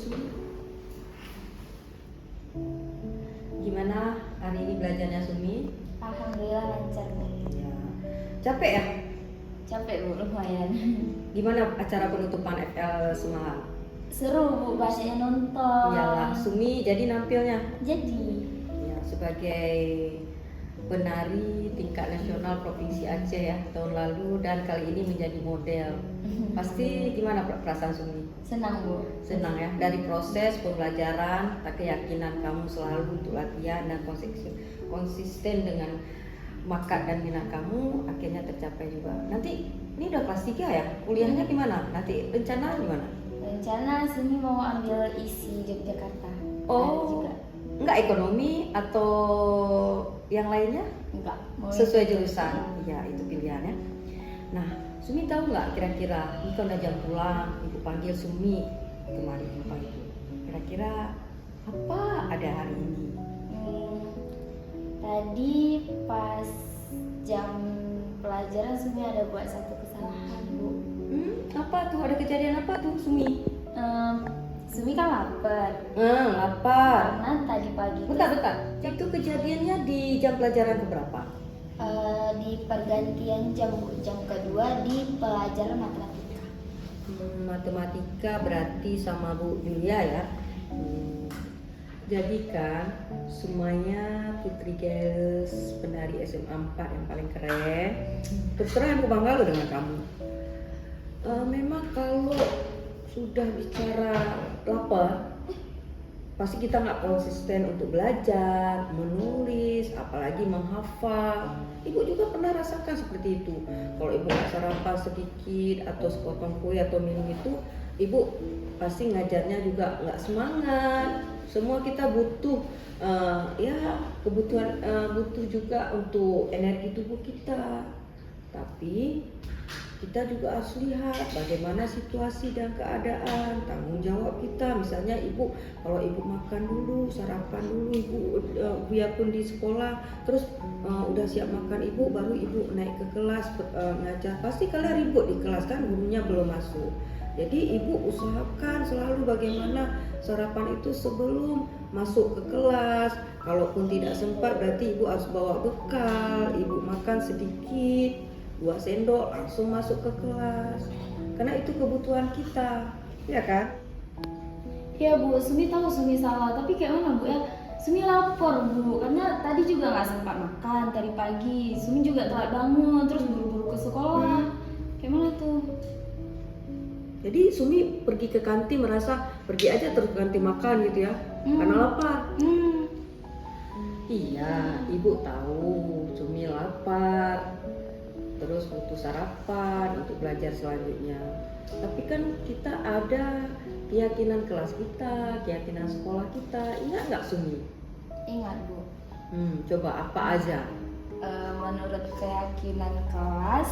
Sumi. Gimana hari ini belajarnya Sumi? Alhamdulillah lancar Bu. Ya. Capek ya? Capek Bu, lumayan. Gimana acara penutupan FL Semarang? Seru Bu, banyak yang nonton. Iyalah, Sumi jadi nampilnya. Jadi Ya, sebagai penari tingkat nasional Provinsi Aceh ya tahun lalu dan kali ini menjadi model. Pasti gimana perasaan Sumi? senang Bu. Senang ya, dari proses pembelajaran, keyakinan kamu selalu untuk latihan dan konsisten dengan bakat dan minat kamu akhirnya tercapai juga. Nanti ini udah kelas 3 ya, kuliahnya gimana? Nanti rencana gimana? Rencana sini mau ambil isi Yogyakarta. Ada Oh, juga. enggak ekonomi atau yang lainnya? Enggak. Mau Sesuai ikut. jurusan, ya itu pilihannya. Nah, Sumi tahu nggak kira-kira ini kan udah jam pulang, ibu panggil Sumi kemarin lupa itu. Kira-kira apa ada hari ini? Tadi pas jam pelajaran Sumi ada buat satu kesalahan Bu. Apa tuh? Ada kejadian apa tuh Sumi? Sumi kan lapar. Lapar. Karena tadi pagi Bentar. Itu kejadiannya di jam pelajaran keberapa? di pergantian jam kedua di pelajaran matematika. Matematika berarti sama Bu Julia ya. Jadi kan semuanya Putri Girls penari SMA 4 yang paling keren. Terus terang aku bangga loh dengan kamu. Memang kalau sudah bicara lapar pasti kita nggak konsisten untuk belajar, menulis, apalagi menghafal. Ibu juga pernah rasakan seperti itu. Kalau ibu nggak sarapan sedikit atau sepotong kue atau minum itu, ibu pasti ngajarnya juga nggak semangat. Semua kita butuh kebutuhan butuh juga untuk energi tubuh kita. Tapi kita juga harus lihat bagaimana situasi dan keadaan, tanggung jawab kita. Misalnya ibu, kalau ibu makan dulu, sarapan dulu, ibu biarpun di sekolah, terus udah siap makan ibu, baru ibu naik ke kelas ngajar. Pasti kalian ribut di kelas kan, gurunya belum masuk. Jadi ibu usahakan selalu bagaimana sarapan itu sebelum masuk ke kelas. Kalaupun tidak sempat, berarti ibu harus bawa bekal, ibu makan sedikit, 2 sendok langsung masuk ke kelas, karena itu kebutuhan kita, ya kan? Ya Bu, Sumi tahu Sumi salah, tapi kayak mana Bu ya? Sumi lapar Bu, karena tadi juga nggak sempat makan tadi pagi. Sumi juga telat bangun, terus buru-buru ke sekolah. Kayak mana tuh? Jadi Sumi pergi ke kantin merasa pergi aja terus ke kantin makan gitu ya, karena lapar. Iya, ibu tahu Sumi lapar, terus butuh sarapan untuk belajar selanjutnya. Tapi kan kita ada keyakinan kelas kita, keyakinan sekolah kita. Ingat nggak Sumi? Ingat Bu. Coba apa aja? Menurut keyakinan kelas,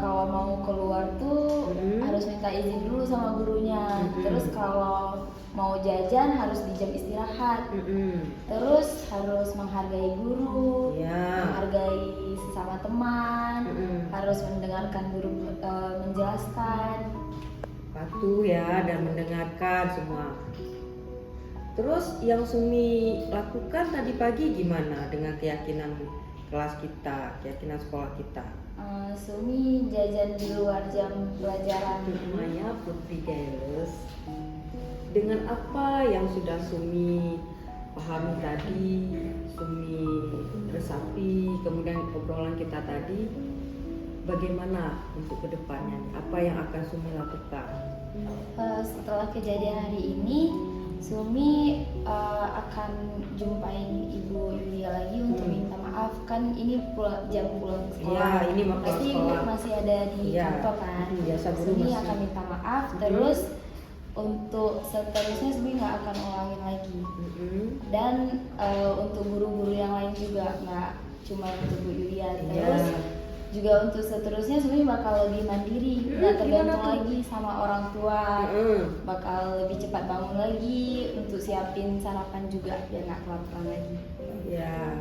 kalau mau keluar tuh harus minta izin dulu sama gurunya. Terus kalau mau jajan harus di jam istirahat. Terus harus menghargai guru, menghargai sesama teman, harus mendengarkan guru menjelaskan. Patuh ya dan mendengarkan semua. Terus yang Sumi lakukan tadi pagi gimana dengan keyakinan kelas kita, keyakinan sekolah kita? Sumi jajan di luar jam pelajaran. Namanya Putri Girls. Dengan apa yang sudah Sumi pahami tadi, Sumi resapi, kemudian obrolan kita tadi, bagaimana untuk kedepannya? Apa yang akan Sumi lakukan? Setelah kejadian hari ini, Sumi akan jumpain Ibu Yulia lagi untuk minta maaf. Kan ini jam pulang sekolah. Ya, ini mau pulang pasti sekolah. Ibu masih ada di kantor kan. Biasa guru Sumi masih. akan minta maaf. Terus untuk seterusnya Sumi nggak akan ulangin lagi. Dan untuk guru-guru yang lain juga, nggak cuma untuk Bu Yulia. Terus juga untuk seterusnya Sumi bakal lebih mandiri, nggak tergantung lagi sama orang tua. Bakal lebih cepat bangun lagi untuk siapin sarapan juga biar nggak kelaparan lagi. Ya,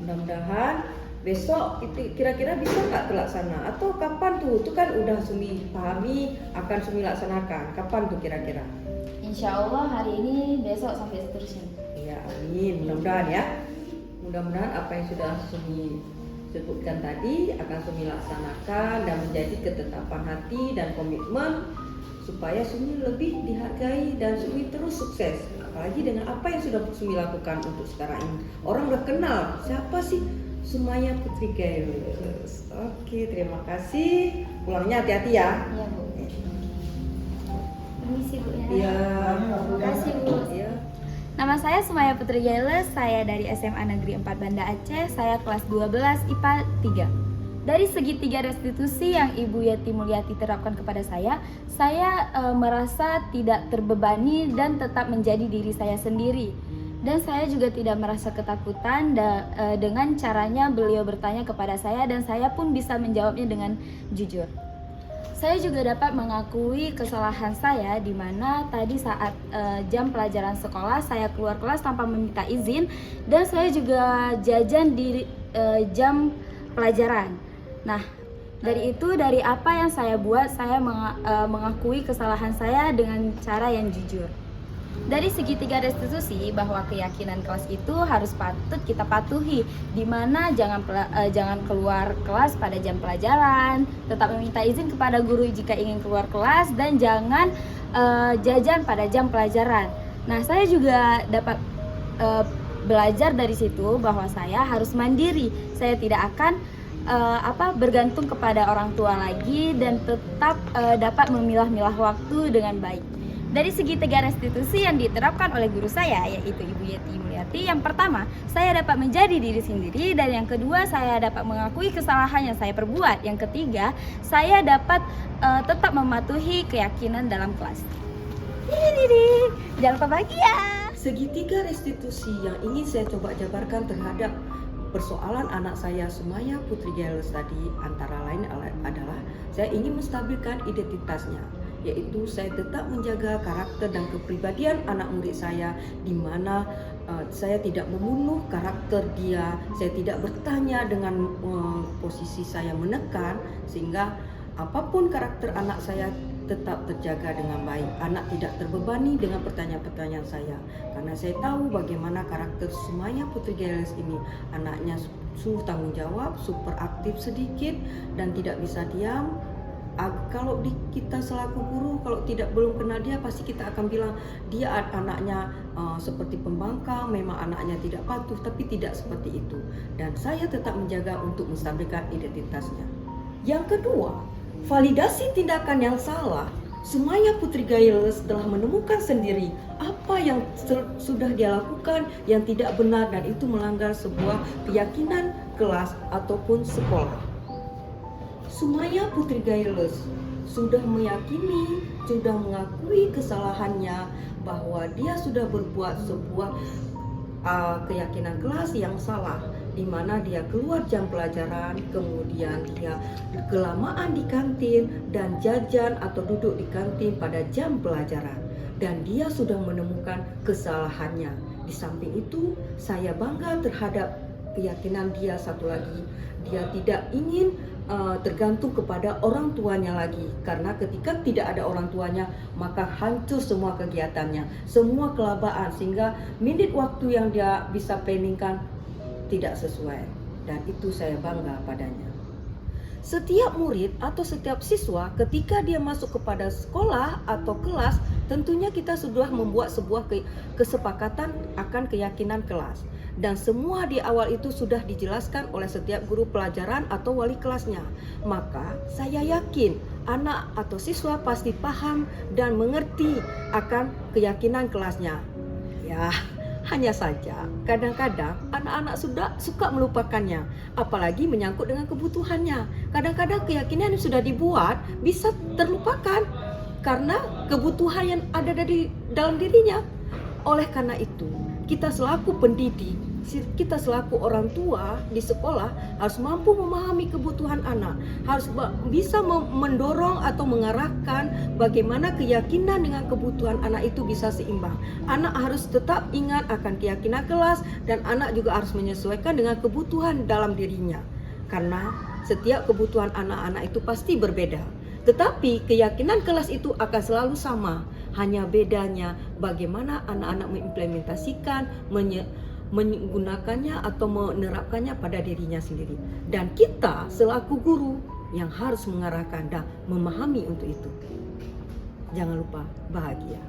mudah-mudahan besok kira-kira bisa nggak terlaksana atau kapan tuh? Itu kan udah Sumi pahami akan Sumi laksanakan. Kapan tuh kira-kira? Insya Allah hari ini, besok sampai seterusnya. Iya, amin. Mudah-mudahan ya. Mudah-mudahan apa yang sudah Sumi sebutkan tadi akan Sumi laksanakan dan menjadi ketetapan hati dan komitmen supaya Sumi lebih dihargai dan Sumi terus sukses. Apalagi dengan apa yang sudah Sumi lakukan untuk sekarang ini. Orang udah kenal siapa sih Sumaya Putri Gayles. Oke, terima kasih. Pulangnya hati-hati ya. Iya Bu. Permisi Bu ya. Iya. Terima kasih Bu. Iya. Nama saya Sumaya Putri Gayles, saya dari SMA Negeri 4 Banda Aceh, saya kelas 12 IPA 3. Dari segi 3 restitusi yang Ibu Yeti Mulyati terapkan kepada saya merasa tidak terbebani dan tetap menjadi diri saya sendiri. Dan saya juga tidak merasa ketakutan dengan caranya beliau bertanya kepada saya dan saya pun bisa menjawabnya dengan jujur. Saya juga dapat mengakui kesalahan saya di mana tadi saat jam pelajaran sekolah saya keluar kelas tanpa meminta izin dan saya juga jajan di jam pelajaran. Nah, dari apa yang saya buat, saya mengakui kesalahan saya dengan cara yang jujur. Dari segi 3 restitusi bahwa keyakinan kelas itu harus patut kita patuhi, di mana jangan keluar kelas pada jam pelajaran, tetap meminta izin kepada guru jika ingin keluar kelas dan jangan jajan pada jam pelajaran. Nah, saya juga dapat belajar dari situ bahwa saya harus mandiri. Saya tidak akan bergantung kepada orang tua lagi dan tetap dapat memilah-milah waktu dengan baik. Dari segi 3 restitusi yang diterapkan oleh guru saya, yaitu Ibu Yeti Mulyati, yang pertama, saya dapat menjadi diri sendiri, dan yang kedua, saya dapat mengakui kesalahan yang saya perbuat. Yang ketiga, saya dapat tetap mematuhi keyakinan dalam kelas. Jangan lupa bahagia. Segitiga restitusi yang ingin saya coba jabarkan terhadap persoalan anak saya Sumaya Putri Gayles tadi antara lain adalah saya ingin menstabilkan identitasnya, yaitu saya tetap menjaga karakter dan kepribadian anak murid saya, di mana saya tidak membunuh karakter dia, saya tidak bertanya dengan posisi saya menekan, sehingga apapun karakter anak saya tetap terjaga dengan baik. Anak tidak terbebani dengan pertanyaan-pertanyaan saya, karena saya tahu bagaimana karakter Sumaya Putri Gayles ini. Anaknya tanggung jawab, super aktif sedikit dan tidak bisa diam. Kalau kita selaku guru, kalau belum kenal dia, pasti kita akan bilang dia anaknya seperti pembangkang, memang anaknya tidak patuh, tapi tidak seperti itu. Dan saya tetap menjaga untuk menstabilkan identitasnya. Yang kedua, validasi tindakan yang salah. Sumaya Putri Gayles telah menemukan sendiri apa yang sudah dia lakukan yang tidak benar dan itu melanggar sebuah keyakinan kelas ataupun sekolah. Sumaya Putri Gayles sudah meyakini, sudah mengakui kesalahannya bahwa dia sudah berbuat sebuah keyakinan kelas yang salah, di mana dia keluar jam pelajaran, kemudian dia kelamaan di kantin dan jajan atau duduk di kantin pada jam pelajaran, dan dia sudah menemukan kesalahannya. Di samping itu, saya bangga terhadap keyakinan dia satu lagi, dia tidak ingin tergantung kepada orang tuanya lagi, karena ketika tidak ada orang tuanya maka hancur semua kegiatannya, semua kelabaan, sehingga minit waktu yang dia bisa planningkan tidak sesuai, dan itu saya bangga padanya. Setiap murid atau setiap siswa ketika dia masuk kepada sekolah atau kelas, tentunya kita sudah membuat sebuah kesepakatan akan keyakinan kelas, dan semua di awal itu sudah dijelaskan oleh setiap guru pelajaran atau wali kelasnya. Maka saya yakin anak atau siswa pasti paham dan mengerti akan keyakinan kelasnya. Ya, hanya saja kadang-kadang anak-anak suka melupakannya, apalagi menyangkut dengan kebutuhannya. Kadang-kadang keyakinan yang sudah dibuat bisa terlupakan karena kebutuhan yang ada dalam dirinya. Oleh karena itu, kita selaku pendidik, kita selaku orang tua di sekolah harus mampu memahami kebutuhan anak, harus bisa mendorong atau mengarahkan bagaimana keyakinan dengan kebutuhan anak itu bisa seimbang. Anak harus tetap ingat akan keyakinan kelas, dan anak juga harus menyesuaikan dengan kebutuhan dalam dirinya. karena setiap kebutuhan anak-anak itu pasti berbeda. Tetapi keyakinan kelas itu akan selalu sama. Hanya bedanya bagaimana anak-anak mengimplementasikan, menggunakannya atau menerapkannya pada dirinya sendiri. Dan kita selaku guru yang harus mengarahkan dan memahami untuk itu. Jangan lupa bahagia.